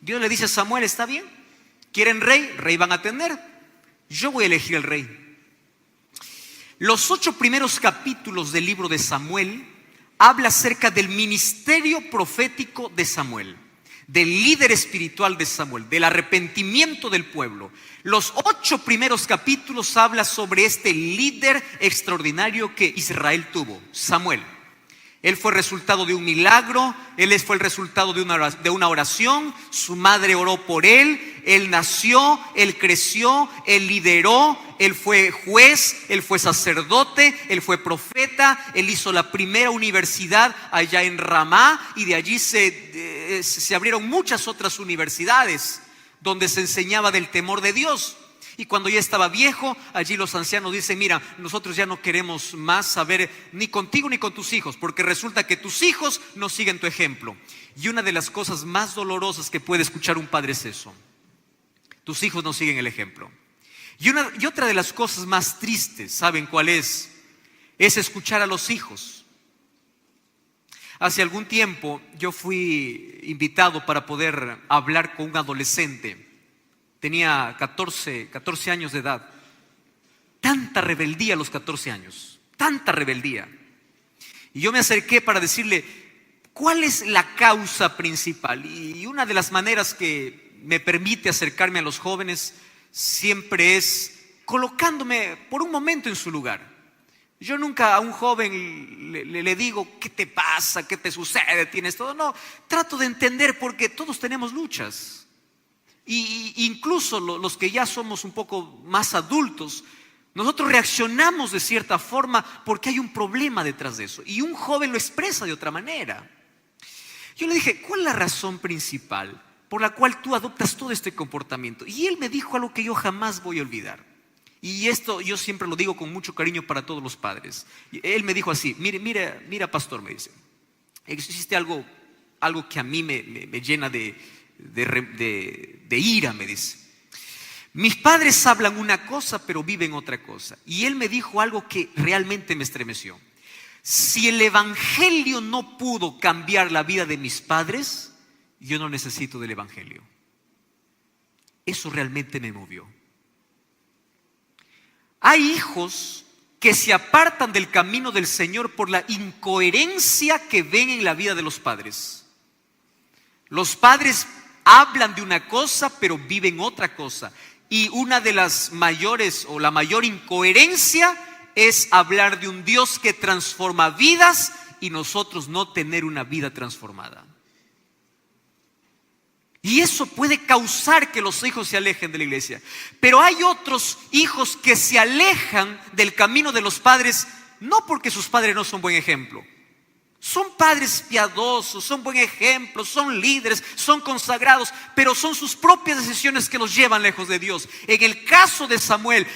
Dios le dice a Samuel, está bien, quieren rey, rey van a tener, yo voy a elegir el rey. Los 8 primeros capítulos del libro de Samuel habla acerca del ministerio profético de Samuel, del líder espiritual de Samuel, del arrepentimiento del pueblo. Los 8 primeros capítulos habla sobre este líder extraordinario que Israel tuvo, Samuel. Él fue resultado de un milagro, él fue el resultado de una oración, su madre oró por él nació, él creció, él lideró, él fue juez, él fue sacerdote, él fue profeta, él hizo la primera universidad allá en Ramá y de allí se abrieron muchas otras universidades donde se enseñaba del temor de Dios. Y cuando ya estaba viejo, allí los ancianos dicen, mira, nosotros ya no queremos más saber ni contigo ni con tus hijos, porque resulta que tus hijos no siguen tu ejemplo. Y una de las cosas más dolorosas que puede escuchar un padre es eso: tus hijos no siguen el ejemplo. Y otra de las cosas más tristes, ¿saben cuál es? Es escuchar a los hijos. Hace algún tiempo yo fui invitado para poder hablar con un adolescente. Tenía 14 años de edad. Tanta rebeldía a los 14 años. Tanta rebeldía. Y yo me acerqué para decirle, ¿cuál es la causa principal? Y una de las maneras que me permite acercarme a los jóvenes siempre es colocándome por un momento en su lugar. Yo nunca a un joven le digo, ¿qué te pasa? ¿Qué te sucede? ¿Tienes todo? No, trato de entender porque todos tenemos luchas. Y incluso los que ya somos un poco más adultos, nosotros reaccionamos de cierta forma porque hay un problema detrás de eso. Y un joven lo expresa de otra manera. Yo le dije, ¿cuál es la razón principal por la cual tú adoptas todo este comportamiento? Y él me dijo algo que yo jamás voy a olvidar. Y esto yo siempre lo digo con mucho cariño para todos los padres. Él me dijo así, mira pastor, me dice, existe algo que a mí me llena de ira, me dice. Mis padres hablan una cosa pero viven otra cosa. Y él me dijo algo que realmente me estremeció. Si el evangelio no pudo cambiar la vida de mis padres, yo no necesito del evangelio. Eso realmente me movió. Hay hijos que se apartan del camino del Señor por la incoherencia que ven en la vida de los padres. Los padres hablan de una cosa pero viven otra cosa. Y una de las mayores o la mayor incoherencia es hablar de un Dios que transforma vidas y nosotros no tener una vida transformada. Y eso puede causar que los hijos se alejen de la iglesia. Pero hay otros hijos que se alejan del camino de los padres no porque sus padres no son buen ejemplo. Son padres piadosos, son buen ejemplo, son líderes, son consagrados, pero son sus propias decisiones que los llevan lejos de Dios. En el caso de Samuel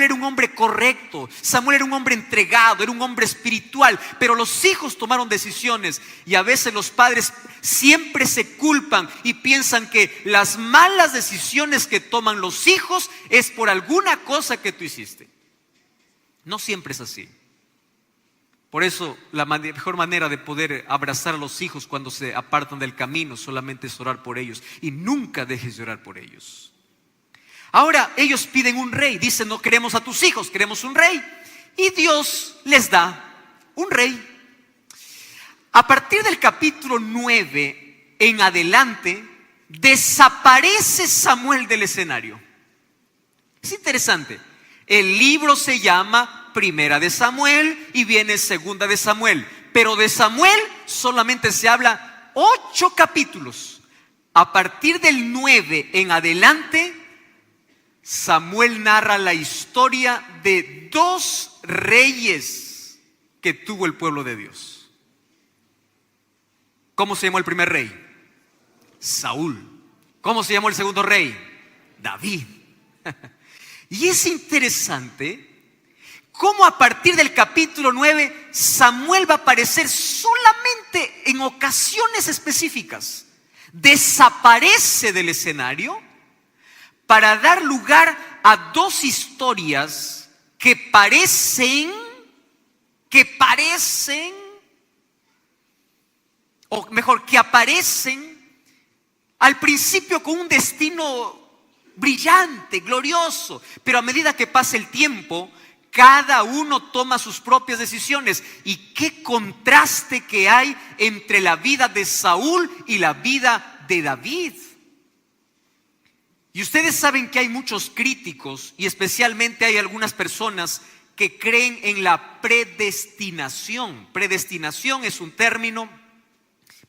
era un hombre correcto, Samuel era un hombre entregado, era un hombre espiritual, pero los hijos tomaron decisiones y a veces los padres siempre se culpan y piensan que las malas decisiones que toman los hijos es por alguna cosa que tú hiciste. No siempre es así. Por eso la mejor manera de poder abrazar a los hijos cuando se apartan del camino solamente es orar por ellos. Y nunca dejes de orar por ellos. Ahora ellos piden un rey. Dicen, no queremos a tus hijos, queremos un rey. Y Dios les da un rey. A partir del capítulo 9 en adelante, desaparece Samuel del escenario. Es interesante. El libro se llama Primera de Samuel y viene Segunda de Samuel. Pero de Samuel solamente se habla 8 capítulos. A partir del 9 en adelante, Samuel narra la historia de 2 reyes que tuvo el pueblo de Dios. ¿Cómo se llamó el primer rey? Saúl. ¿Cómo se llamó el segundo rey? David. Y es interesante cómo a partir del capítulo 9 Samuel va a aparecer solamente en ocasiones específicas. Desaparece del escenario para dar lugar a 2 historias que parecen, o mejor, que aparecen Al principio con un destino brillante, glorioso, pero a medida que pasa el tiempo, cada uno toma sus propias decisiones. Y qué contraste que hay entre la vida de Saúl y la vida de David. Y ustedes saben que hay muchos críticos, y especialmente hay algunas personas que creen en la predestinación. Predestinación es un término,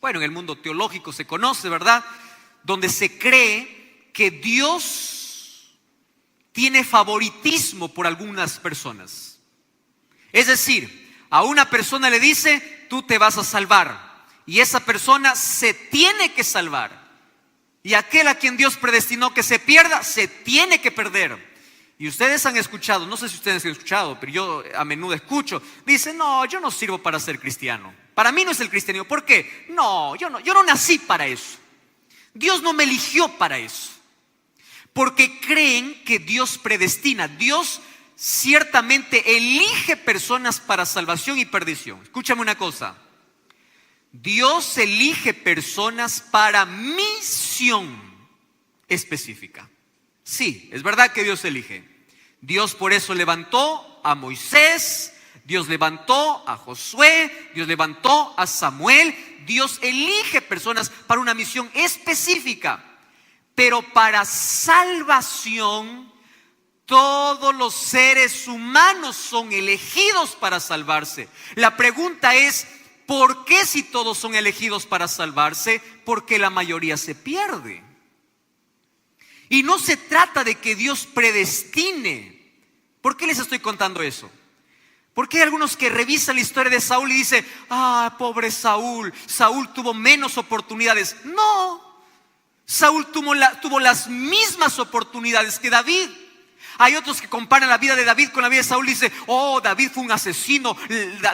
bueno, en el mundo teológico se conoce, ¿verdad? Donde se cree que Dios tiene favoritismo por algunas personas. Es decir, a una persona le dice, tú te vas a salvar, y esa persona se tiene que salvar. Y aquel a quien Dios predestinó que se pierda, se tiene que perder. Y ustedes han escuchado, no sé si ustedes han escuchado, pero yo a menudo escucho, dicen, no, yo no sirvo para ser cristiano. Para mí no es el cristianismo. ¿Por qué? No, yo no nací para eso. Dios no me eligió para eso. Porque creen que Dios predestina. Dios ciertamente elige personas para salvación y perdición. Escúchame una cosa. Dios elige personas para misión específica. Sí, es verdad que Dios elige. Dios por eso levantó a Moisés, Dios levantó a Josué, Dios levantó a Samuel. Dios elige personas para una misión específica. Pero para salvación, todos los seres humanos son elegidos para salvarse. La pregunta es, ¿por qué si todos son elegidos para salvarse? Porque la mayoría se pierde. Y no se trata de que Dios predestine. ¿Por qué les estoy contando eso? Porque hay algunos que revisan la historia de Saúl y dicen, pobre Saúl, Saúl tuvo menos oportunidades. No, Saúl tuvo las mismas oportunidades que David. Hay otros que comparan la vida de David con la vida de Saúl y dicen, David fue un asesino,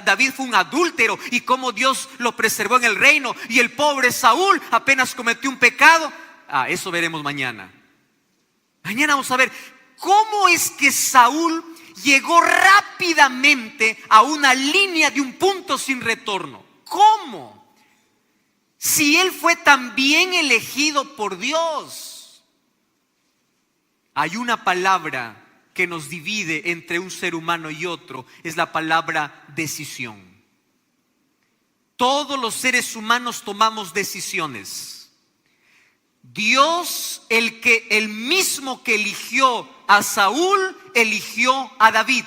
David fue un adúltero, y cómo Dios lo preservó en el reino, y el pobre Saúl apenas cometió un pecado. Eso veremos mañana. Mañana vamos a ver cómo es que Saúl llegó rápidamente a una línea de un punto sin retorno. ¿Cómo? Si él fue tan bien elegido por Dios. Hay una palabra que nos divide entre un ser humano y otro, es la palabra decisión. Todos los seres humanos tomamos decisiones. Dios, el mismo que eligió a Saúl, eligió a David.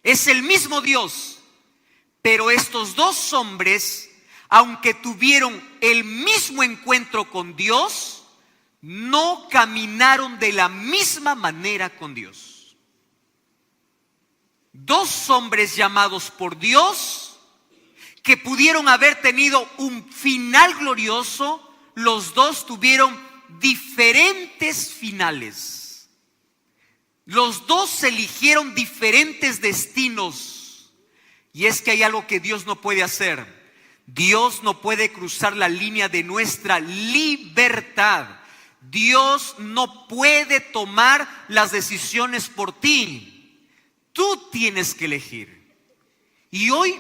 Es el mismo Dios. Pero estos dos hombres, aunque tuvieron el mismo encuentro con Dios, no caminaron de la misma manera con Dios. Dos hombres llamados por Dios, que pudieron haber tenido un final glorioso, los dos tuvieron diferentes finales. Los dos eligieron diferentes destinos. Y es que hay algo que Dios no puede hacer. Dios no puede cruzar la línea de nuestra libertad. Dios no puede tomar las decisiones por ti. Tú tienes que elegir. Y hoy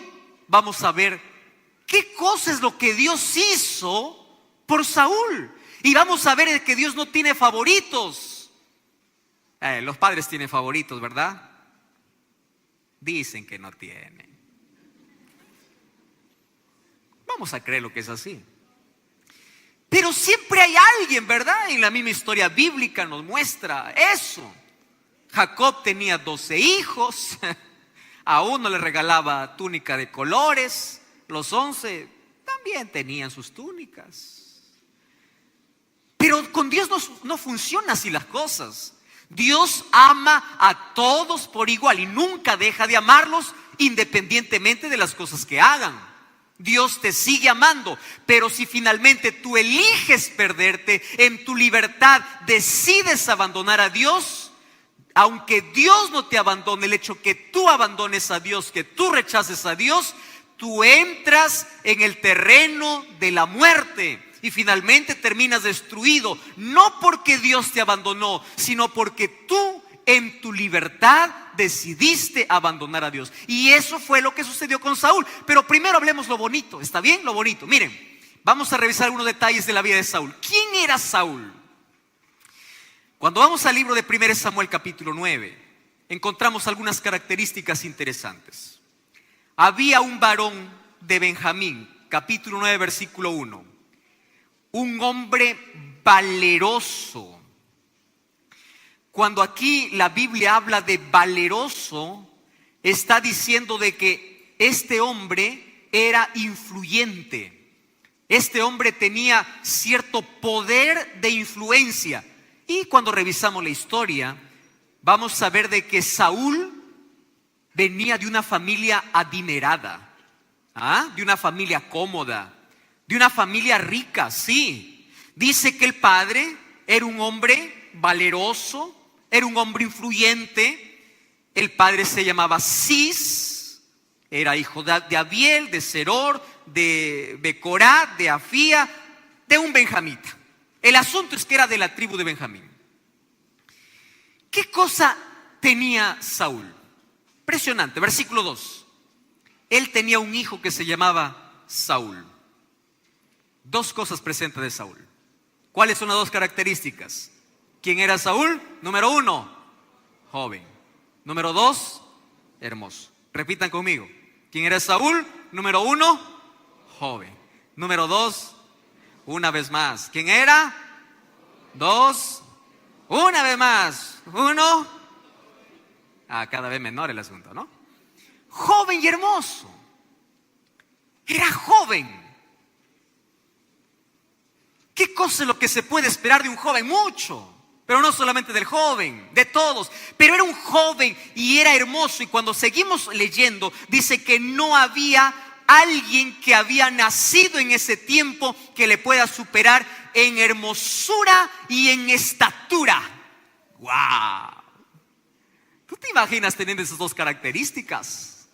vamos a ver qué cosa es lo que Dios hizo por Saúl. Y vamos a ver que Dios no tiene favoritos. Los padres tienen favoritos, ¿verdad? Dicen que no tienen. Vamos a creer lo que es así. Pero siempre hay alguien, ¿verdad? En la misma historia bíblica nos muestra eso. Jacob tenía 12 hijos. A uno le regalaba túnica de colores. Los 11 también tenían sus túnicas. Pero con Dios no funciona así las cosas. Dios ama a todos por igual y nunca deja de amarlos independientemente de las cosas que hagan. Dios te sigue amando, pero si finalmente tú eliges perderte, en tu libertad decides abandonar a Dios, aunque Dios no te abandone, el hecho que tú abandones a Dios, que tú rechaces a Dios, tú entras en el terreno de la muerte y finalmente terminas destruido, no porque Dios te abandonó, sino porque tú en tu libertad decidiste abandonar a Dios. Y eso fue lo que sucedió con Saúl. Pero primero hablemos lo bonito, ¿está bien? Lo bonito. Miren, vamos a revisar algunos detalles de la vida de Saúl. ¿Quién era Saúl? Cuando vamos al libro de 1 Samuel capítulo 9, encontramos algunas características interesantes. Había un varón de Benjamín, capítulo 9, versículo 1. Un hombre valeroso. Cuando aquí la Biblia habla de valeroso, está diciendo de que este hombre era influyente. Este hombre tenía cierto poder de influencia. Y cuando revisamos la historia, vamos a ver de que Saúl venía de una familia adinerada, de una familia cómoda, de una familia rica, sí. Dice que el padre era un hombre valeroso, era un hombre influyente. El padre se llamaba Cis, era hijo de Abiel, de Seror, de Becorat, de Afía, de un benjamita. El asunto es que era de la tribu de Benjamín. ¿Qué cosa tenía Saúl? Impresionante, versículo 2. Él tenía un hijo que se llamaba Saúl. Dos cosas presentes de Saúl. ¿Cuáles son las dos características? ¿Quién era Saúl? Número 1, joven. Número 2, hermoso. Repitan conmigo. ¿Quién era Saúl? Número 1, joven. Número 2, una vez más. ¿Quién era? 2, una vez más. 1. Cada vez menor el asunto, ¿no? Joven y hermoso. Era joven. ¿Qué cosa es lo que se puede esperar de un joven? Mucho. Pero no solamente del joven, de todos. Pero era un joven y era hermoso. Y cuando seguimos leyendo, dice que no había alguien que había nacido en ese tiempo que le pueda superar en hermosura y en estatura. ¡Wow! ¿Tú te imaginas teniendo esas dos características?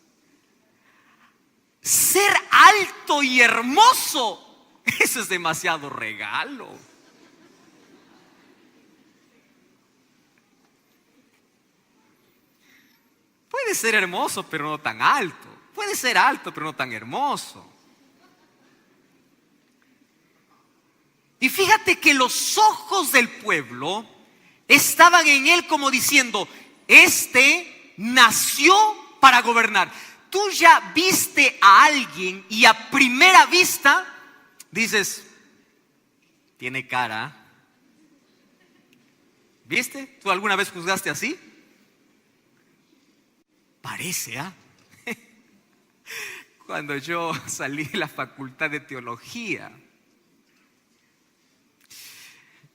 Ser alto y hermoso, eso es demasiado regalo. Puede ser hermoso, pero no tan alto. Puede ser alto, pero no tan hermoso. Y fíjate que los ojos del pueblo estaban en él como diciendo: este nació para gobernar. Tú ya viste a alguien y a primera vista dices: tiene cara. ¿Viste? ¿Tú alguna vez juzgaste así? Parece, Cuando yo salí de la facultad de teología,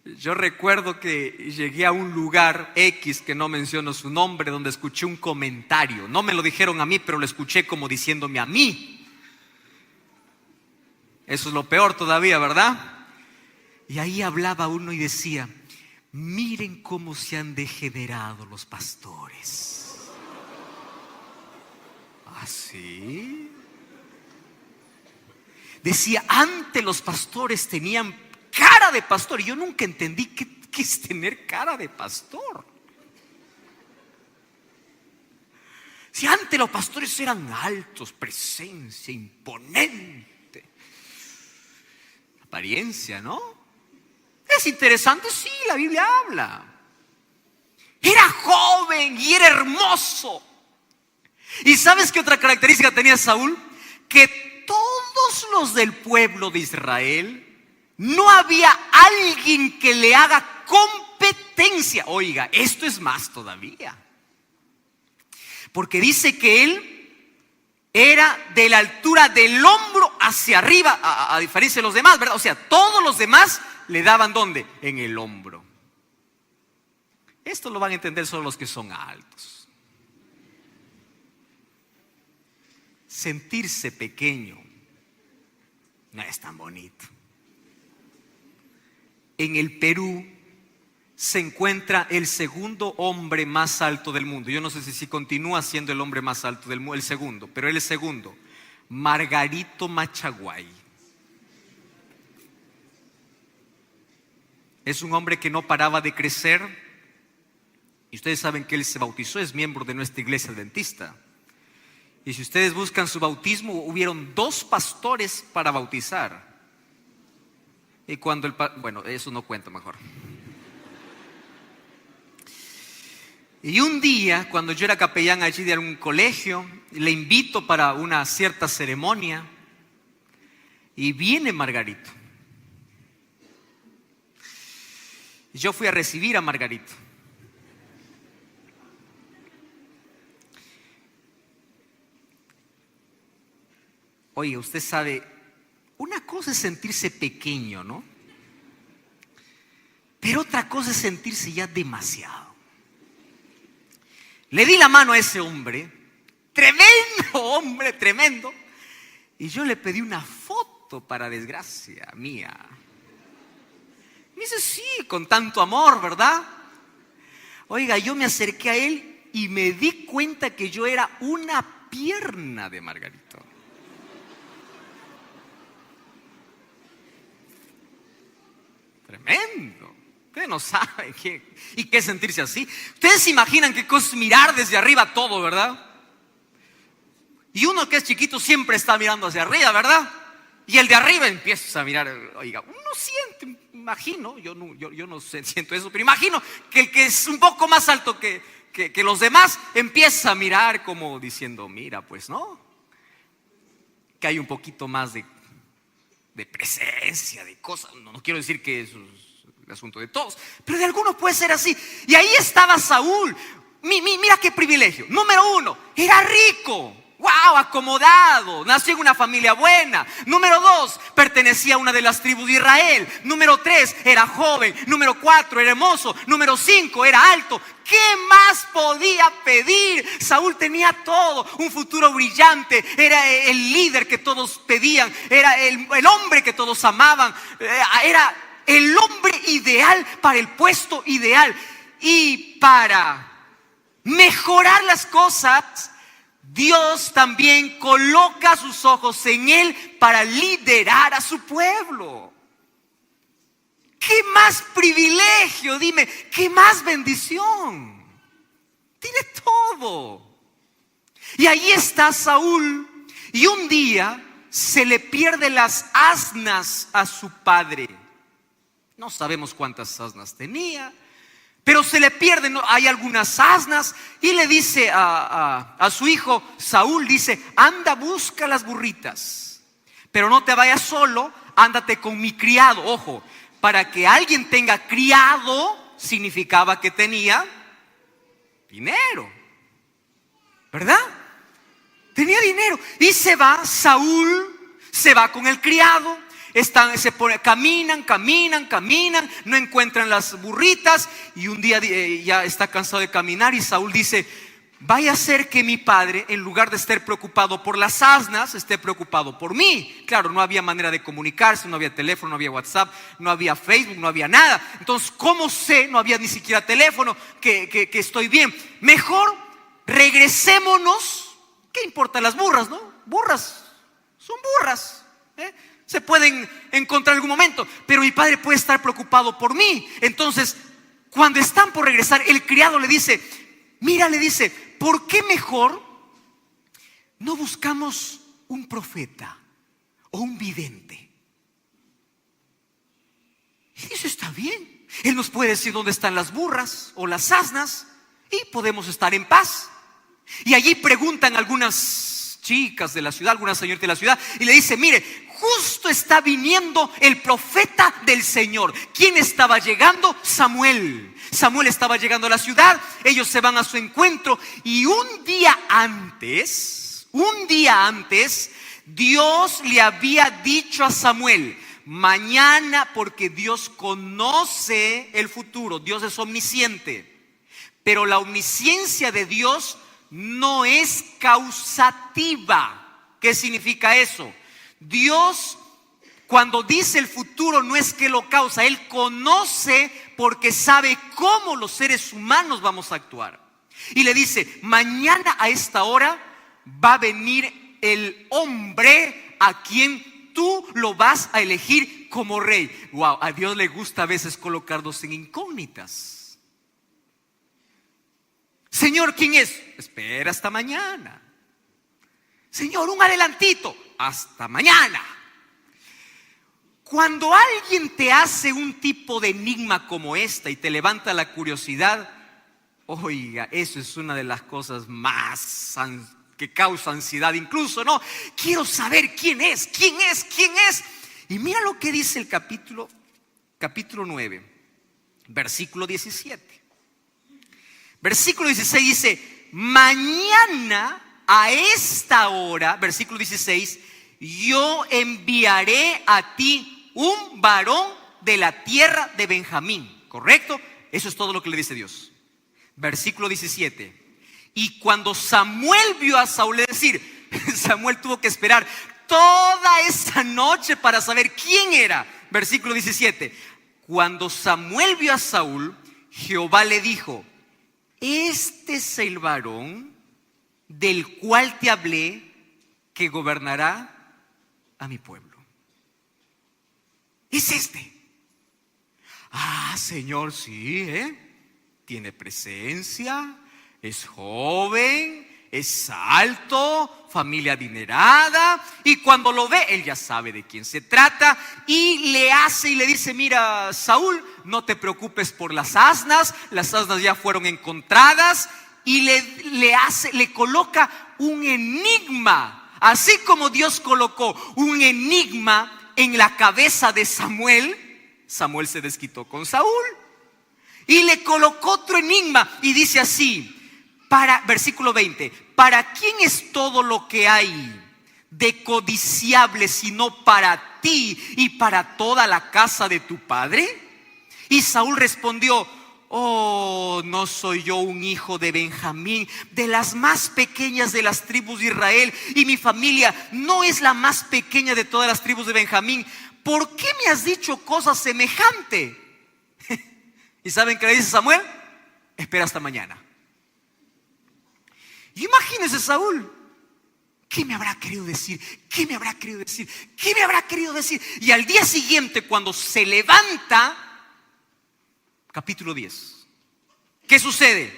yo recuerdo que llegué a un lugar X, que no menciono su nombre, donde escuché un comentario. No me lo dijeron a mí, pero lo escuché como diciéndome a mí. Eso es lo peor todavía, ¿verdad? Y ahí hablaba uno y decía: miren cómo se han degenerado los pastores. ¿Así? Decía, antes los pastores tenían cara de pastor. Y yo nunca entendí qué es tener cara de pastor. Si antes los pastores eran altos, presencia, imponente, apariencia, ¿no? Es interesante, sí, la Biblia habla. Era joven y era hermoso. ¿Y sabes qué otra característica tenía Saúl? Que todos los del pueblo de Israel, no había alguien que le haga competencia. Oiga, esto es más todavía. Porque dice que él era de la altura del hombro hacia arriba, a diferencia de los demás, ¿verdad? O sea, todos los demás le daban ¿dónde? En el hombro. Esto lo van a entender solo los que son altos. Sentirse pequeño no es tan bonito. En el Perú se encuentra el segundo hombre más alto del mundo. Yo no sé si continúa siendo el hombre más alto del mundo, el segundo, pero él es segundo. Margarito Machaguay. Es un hombre que no paraba de crecer. Y ustedes saben que él se bautizó, es miembro de nuestra iglesia adventista. Y si ustedes buscan su bautismo, hubieron 2 pastores para bautizar. Y cuando bueno, eso no cuento mejor. Y un día, cuando yo era capellán allí de algún colegio, le invito para una cierta ceremonia y viene Margarito. Yo fui a recibir a Margarito. Oye, usted sabe, una cosa es sentirse pequeño, ¿no? Pero otra cosa es sentirse ya demasiado. Le di la mano a ese hombre, tremendo hombre, tremendo, y yo le pedí una foto para desgracia mía. Me dice, sí, con tanto amor, ¿verdad? Oiga, yo me acerqué a él y me di cuenta que yo era una pierna de Margarito. Tremendo. Ustedes no saben qué es sentirse así. Ustedes se imaginan qué cosa es mirar desde arriba todo, ¿verdad? Y uno que es chiquito siempre está mirando hacia arriba, ¿verdad? Y el de arriba empieza a mirar. Oiga, uno siente, imagino, yo no siento eso, pero imagino que el que es un poco más alto que los demás empieza a mirar como diciendo, mira, pues no, que hay un poquito más de presencia, de cosas. No quiero decir que eso es el asunto de todos, pero de algunos puede ser así. Y ahí estaba Saúl. Mira qué privilegio. Número 1, era rico. Wow, acomodado, nació en una familia buena. Número 2, pertenecía a una de las tribus de Israel. Número 3, era joven. Número 4, era hermoso. Número 5, era alto. ¿Qué más podía pedir? Saúl tenía todo, un futuro brillante. Era el líder que todos pedían. Era el hombre que todos amaban. Era el hombre ideal para el puesto ideal. Y para mejorar las cosas, Dios también coloca sus ojos en él para liderar a su pueblo. ¿Qué más privilegio? Dime, ¿qué más bendición? Tiene todo. Y ahí está Saúl. Y un día se le pierde las asnas a su padre. No sabemos cuántas asnas tenía, pero se le pierden, hay algunas asnas, y le dice a su hijo Saúl, dice, anda, busca las burritas, pero no te vayas solo, ándate con mi criado. Ojo, para que alguien tenga criado significaba que tenía dinero, ¿verdad? Tenía dinero. Y se va Saúl, se va con el criado. Caminan, no encuentran las burritas, y un día ya está cansado de caminar, y Saúl dice, vaya a ser que mi padre, en lugar de estar preocupado por las asnas, esté preocupado por mí. Claro, no había manera de comunicarse, no había teléfono, no había WhatsApp, no había Facebook, no había nada. Entonces, ¿cómo sé? No había ni siquiera teléfono, que estoy bien. Mejor regresémonos. ¿Qué importa las burras, no? Burras, son burras, se pueden encontrar en algún momento, pero mi padre puede estar preocupado por mí. Entonces, cuando están por regresar, el criado le dice, mira, le dice, ¿por qué mejor no buscamos un profeta o un vidente? Y dice, está bien, él nos puede decir dónde están las burras o las asnas y podemos estar en paz. Y allí preguntan algunas chicas de la ciudad, algunas señoritas de la ciudad, y le dice, mire, justo está viniendo el profeta del Señor. ¿Quién estaba llegando? Samuel. Samuel estaba llegando a la ciudad, ellos se van a su encuentro, y un día antes, Dios le había dicho a Samuel, mañana, porque Dios conoce el futuro, Dios es omnisciente, pero la omnisciencia de Dios no es causativa. ¿Qué significa eso? Dios, cuando dice el futuro, no es que lo causa, Él conoce porque sabe cómo los seres humanos vamos a actuar. Y le dice, mañana a esta hora va a venir el hombre a quien tú lo vas a elegir como rey. Wow, a Dios le gusta a veces colocarnos en incógnitas. Señor, ¿quién es? Espera hasta mañana. Señor, un adelantito. Hasta mañana. Cuando alguien te hace un tipo de enigma como esta y te levanta la curiosidad, oiga, eso es una de las cosas más que causa ansiedad incluso, ¿no? Quiero saber quién es. Y mira lo que dice el capítulo 9, versículo 17. Versículo 16 dice: mañana a esta hora, versículo 16, yo enviaré a ti un varón de la tierra de Benjamín. ¿Correcto? Eso es todo lo que le dice Dios. Versículo 17. Y cuando Samuel vio a Saúl, es decir, Samuel tuvo que esperar toda esa noche para saber quién era. Versículo 17. Cuando Samuel vio a Saúl, Jehová le dijo: este es el varón del cual te hablé, que gobernará a mi pueblo. Es este. Ah, Señor, sí, tiene presencia, es joven, es alto, familia adinerada. Y cuando lo ve, él ya sabe de quién se trata. Y le hace y le dice: mira, Saúl, no te preocupes por las asnas ya fueron encontradas. Y le coloca un enigma. Así como Dios colocó un enigma en la cabeza de Samuel, Samuel se desquitó con Saúl y le colocó otro enigma. Y dice así, versículo 20: ¿para quién es todo lo que hay de codiciable sino para ti y para toda la casa de tu padre? Y Saúl respondió: oh, no soy yo un hijo de Benjamín, de las más pequeñas de las tribus de Israel, y mi familia no es la más pequeña de todas las tribus de Benjamín. ¿Por qué me has dicho cosa semejante? ¿Y saben qué le dice Samuel? Espera hasta mañana. Y imagínense Saúl, ¿qué me habrá querido decir? ¿Qué me habrá querido decir? ¿Qué me habrá querido decir? Y al día siguiente, cuando se levanta, capítulo 10, ¿qué sucede?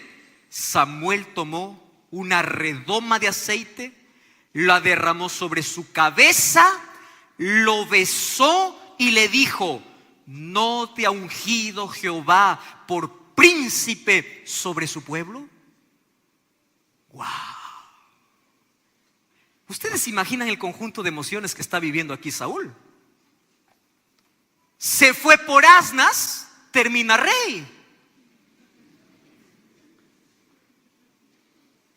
Samuel tomó una redoma de aceite, la derramó sobre su cabeza, lo besó y le dijo: ¿no te ha ungido Jehová por príncipe sobre su pueblo? ¡Wow! ¿Ustedes se imaginan el conjunto de emociones que está viviendo aquí Saúl? Se fue por asnas, termina rey.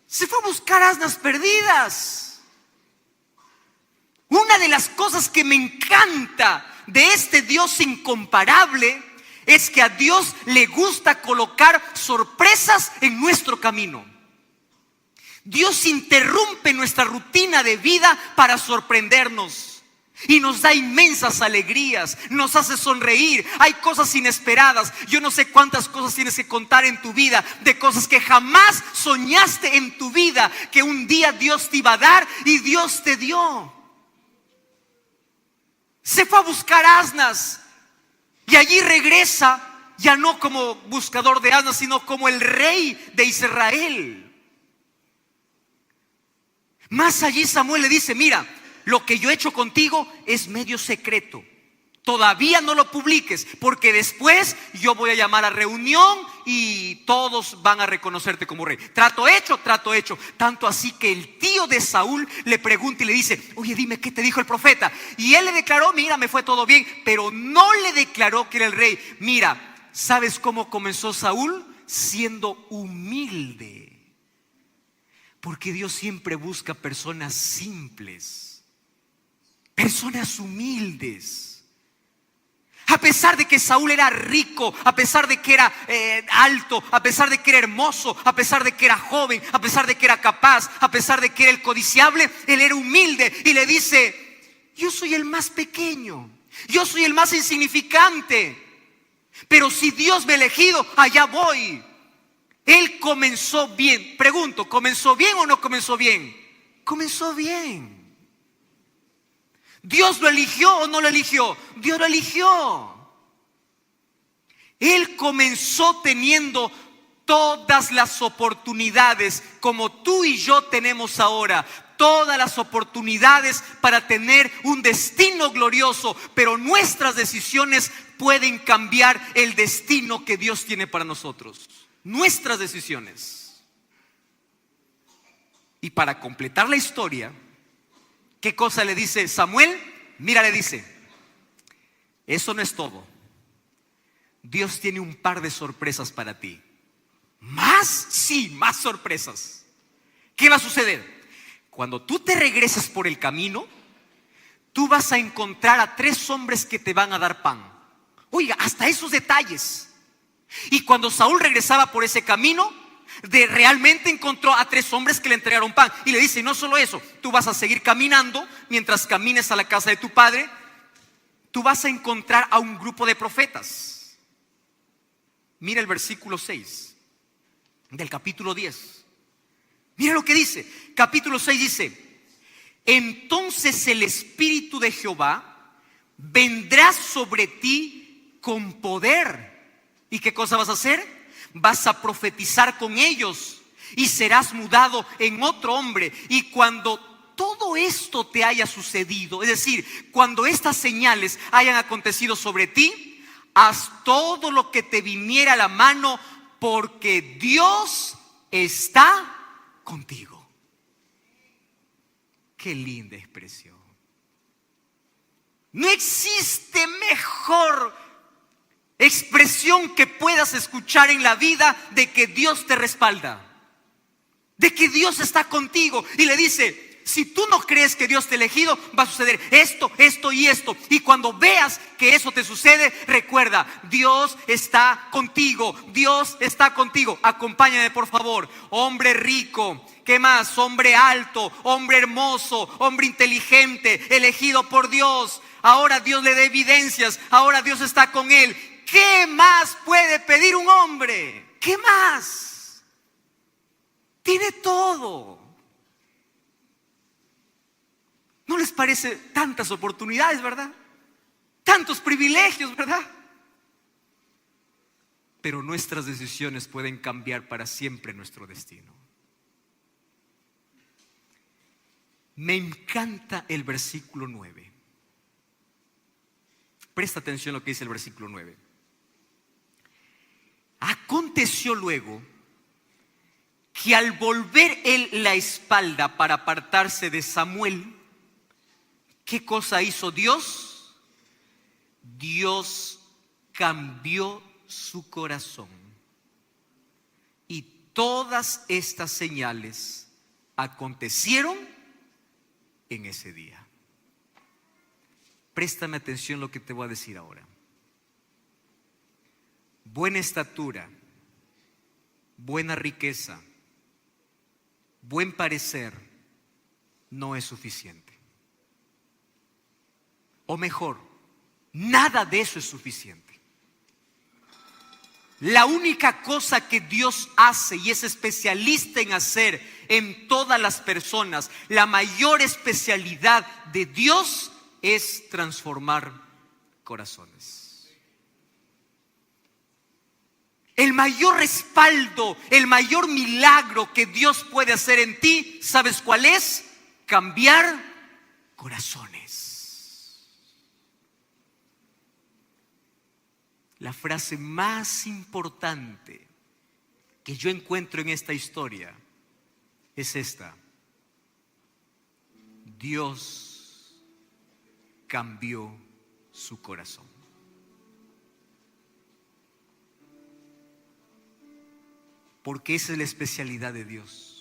Se fue a buscar asnas perdidas. Una de las cosas que me encanta de este Dios incomparable es que a Dios le gusta colocar sorpresas en nuestro camino. Dios interrumpe nuestra rutina de vida para sorprendernos y nos da inmensas alegrías, nos hace sonreír. Hay cosas inesperadas. Yo no sé cuántas cosas tienes que contar en tu vida, de cosas que jamás soñaste en tu vida, que un día Dios te iba a dar y Dios te dio. Se fue a buscar asnas y allí regresa, ya no como buscador de asnas, sino como el rey de Israel. Más allí Samuel le dice: mira, lo que yo he hecho contigo es medio secreto. Todavía no lo publiques, porque después yo voy a llamar a reunión y todos van a reconocerte como rey. Trato hecho. Tanto así que el tío de Saúl le pregunta y le dice: oye, dime, ¿qué te dijo el profeta? Y él le declaró: mira, me fue todo bien. Pero no le declaró que era el rey. Mira, ¿sabes cómo comenzó Saúl? Siendo humilde. Porque Dios siempre busca personas simples, personas humildes. A pesar de que Saúl era rico, a pesar de que era alto, a pesar de que era hermoso, a pesar de que era joven, a pesar de que era capaz, a pesar de que era el codiciable, él era humilde y le dice: yo soy el más pequeño, yo soy el más insignificante, pero si Dios me ha elegido, allá voy. Él comenzó bien. Pregunto, ¿comenzó bien o no comenzó bien? Comenzó bien. ¿Dios lo eligió o no lo eligió? Dios lo eligió. Él comenzó teniendo todas las oportunidades como tú y yo tenemos ahora. todas las oportunidades para tener un destino glorioso, pero nuestras decisiones pueden cambiar el destino que Dios tiene para nosotros. Nuestras decisiones. Y para completar la historia, ¿qué cosa le dice Samuel? Mira, le dice, eso no es todo. Dios tiene un par de sorpresas para ti. ¿Más? Sí, más sorpresas. ¿Qué va a suceder? Cuando tú te regreses por el camino, tú vas a encontrar a 3 hombres que te van a dar pan. Oiga, hasta esos detalles. Y cuando Saúl regresaba por ese camino, realmente encontró a 3 hombres que le entregaron pan. Y le dice, no solo eso, tú vas a seguir caminando. Mientras camines a la casa de tu padre, tú vas a encontrar a un grupo de profetas. Mira el versículo 6 del capítulo 10. Mira lo que dice. Capítulo 6 dice: entonces el Espíritu de Jehová vendrá sobre ti con poder. ¿Y qué cosa vas a hacer? Vas a profetizar con ellos y serás mudado en otro hombre. Y cuando todo esto te haya sucedido, es decir, cuando estas señales hayan acontecido sobre ti, haz todo lo que te viniera a la mano, porque Dios está contigo. Qué linda expresión. No existe mejor expresión que puedas escuchar en la vida de que Dios te respalda, de que Dios está contigo. Y le dice, si tú no crees que Dios te ha elegido, va a suceder esto, esto y esto. Y cuando veas que eso te sucede, recuerda, Dios está contigo, Dios está contigo. Acompáñame, por favor. Hombre rico, ¿qué más? Hombre alto, hombre hermoso, hombre inteligente, elegido por Dios. Ahora Dios le da evidencias, ahora Dios está con él. ¿Qué más puede pedir un hombre? ¿Qué más? Tiene todo. ¿No les parece tantas oportunidades, verdad? Tantos privilegios, ¿verdad? Pero nuestras decisiones pueden cambiar para siempre nuestro destino. Me encanta el versículo 9. Presta atención a lo que dice el versículo 9. Aconteció luego que al volver él la espalda para apartarse de Samuel, ¿qué cosa hizo Dios? Dios cambió su corazón. Y todas estas señales acontecieron en ese día. Préstame atención a lo que te voy a decir ahora. Buena estatura, buena riqueza, buen parecer no es suficiente. O mejor, nada de eso es suficiente. La única cosa que Dios hace y es especialista en hacer en todas las personas, la mayor especialidad de Dios es transformar corazones. El mayor respaldo, el mayor milagro que Dios puede hacer en ti, ¿sabes cuál es? Cambiar corazones. La frase más importante que yo encuentro en esta historia es esta: Dios cambió su corazón. Porque esa es la especialidad de Dios.